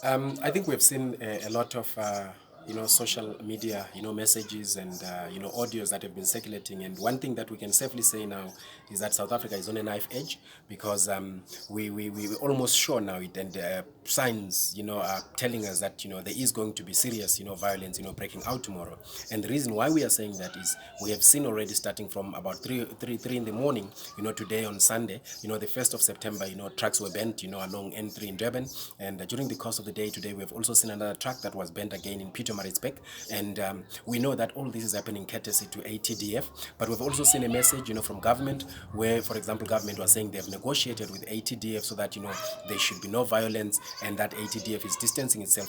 I think we've seen a lot of social media messages and audios that have been circulating, and one thing that we can safely say now is that South Africa is on a knife edge because we're almost sure now it, and signs are telling us that there is going to be serious violence breaking out tomorrow. And the reason why we are saying that is we have seen already starting from about 3 in the morning today on Sunday, the 1st of September, trucks were bent along N3 in Durban. And during the course of the day today, we have also seen another truck that was bent again in Pietermaritzburg. And we know that all this is happening courtesy to ATDF. But we've also seen a message, from government where, for example, government was saying they've negotiated with ATDF so that, there should be no violence, and that ATDF is distancing itself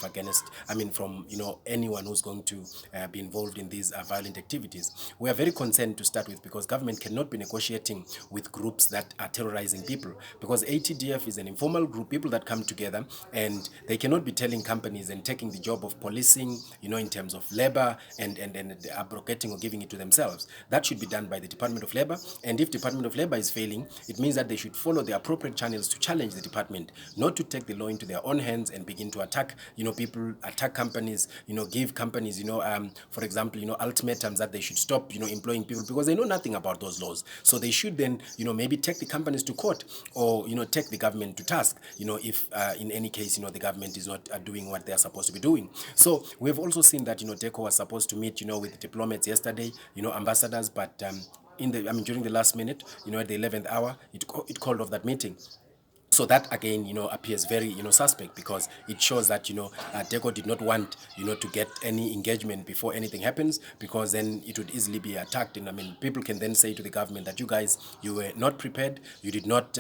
from, anyone who's going to be involved in these violent activities. We are very concerned to start with because government cannot be negotiating with groups that are terrorizing people, because ATDF is an informal group, people that come together, and they cannot be telling companies and taking the job of policing, in terms of labor and abrogating or giving it to themselves. That should be done by the Department of Labor, and if Department of Labor is failing, it means that they should follow the appropriate channels to challenge the department, not to take the law into their own hands and begin to attack, people, attack companies, give companies, for example, ultimatums that they should stop, employing people because they know nothing about those laws. So they should then, maybe take the companies to court, or, take the government to task, if in any case, the government is not doing what they are supposed to be doing. So we've also seen that, DECO was supposed to meet, with diplomats yesterday, ambassadors, but during the last minute, at the 11th hour, it called off that meeting. So that again, appears very, suspect, because it shows that, DECO did not want, to get any engagement before anything happens, because then it would easily be attacked. And people can then say to the government that you guys, you were not prepared, you did not,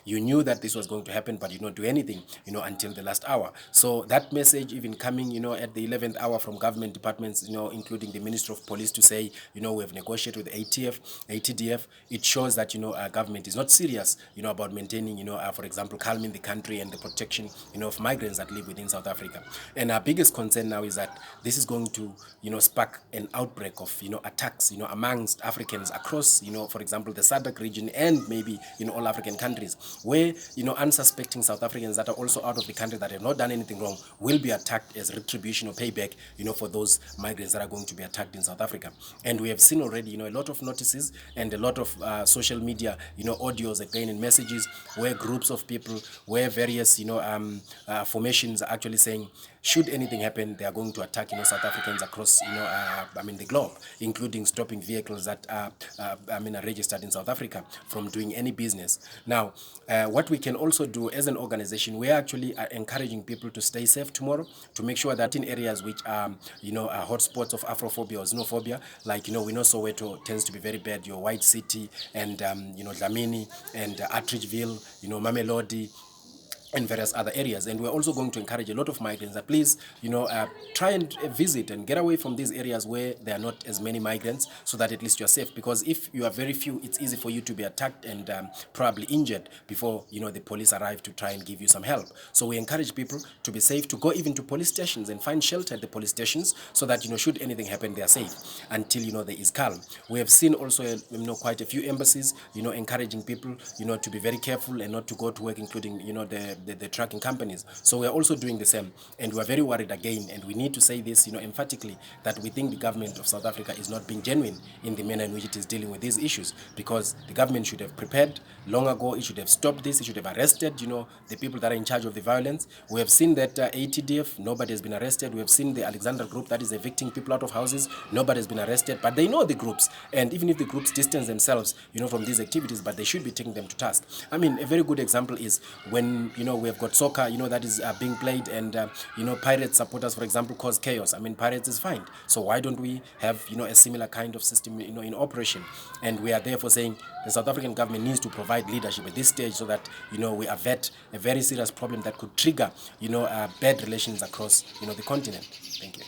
you knew that this was going to happen, but you did not do anything, until the last hour. So that message even coming, at the 11th hour from government departments, including the Minister of Police, to say, we have negotiated with ATDF, it shows that, our government is not serious, about maintaining, for example, calming the country and the protection, of migrants that live within South Africa. And our biggest concern now is that this is going to, spark an outbreak of, attacks, amongst Africans across, for example, the SADC region, and maybe in all African countries, where, unsuspecting South Africans that are also out of the country that have not done anything wrong will be attacked as retribution or payback, for those migrants that are going to be attacked in South Africa. And we have seen already, a lot of notices and a lot of social media, audios again and messages where groups of people, where various, formations are actually saying, should anything happen, they are going to attack, South Africans across, the globe, including stopping vehicles that are registered in South Africa from doing any business. Now, what we can also do as an organization, we are actually encouraging people to stay safe tomorrow, to make sure that in areas which are, are hotspots of Afrophobia or xenophobia, like, we know Soweto tends to be very bad, your White City, and, Dlamini, and Attridgeville, Mamelodi, and various other areas. And we're also going to encourage a lot of migrants that please, try and visit and get away from these areas where there are not as many migrants, so that at least you're safe. Because if you are very few, it's easy for you to be attacked and probably injured before, the police arrive to try and give you some help. So we encourage people to be safe, to go even to police stations and find shelter at the police stations, so that, should anything happen, they are safe until, there is calm. We have seen also, quite a few embassies, encouraging people, to be very careful and not to go to work, including, the trucking companies. So we are also doing the same, and we are very worried again, and we need to say this, emphatically, that we think the government of South Africa is not being genuine in the manner in which it is dealing with these issues, because the government should have prepared long ago. It should have stopped this. It should have arrested, the people that are in charge of the violence. We have seen that ATDF, nobody has been arrested. We have seen the Alexander group that is evicting people out of houses. Nobody has been arrested, but they know the groups, and even if the groups distance themselves, from these activities, but they should be taking them to task. A very good example is when, we have got soccer, that is being played, and, Pirates supporters, for example, cause chaos. Pirates is fined. So why don't we have, a similar kind of system, in operation? And we are therefore saying the South African government needs to provide leadership at this stage, so that, we avert a very serious problem that could trigger, bad relations across, the continent. Thank you.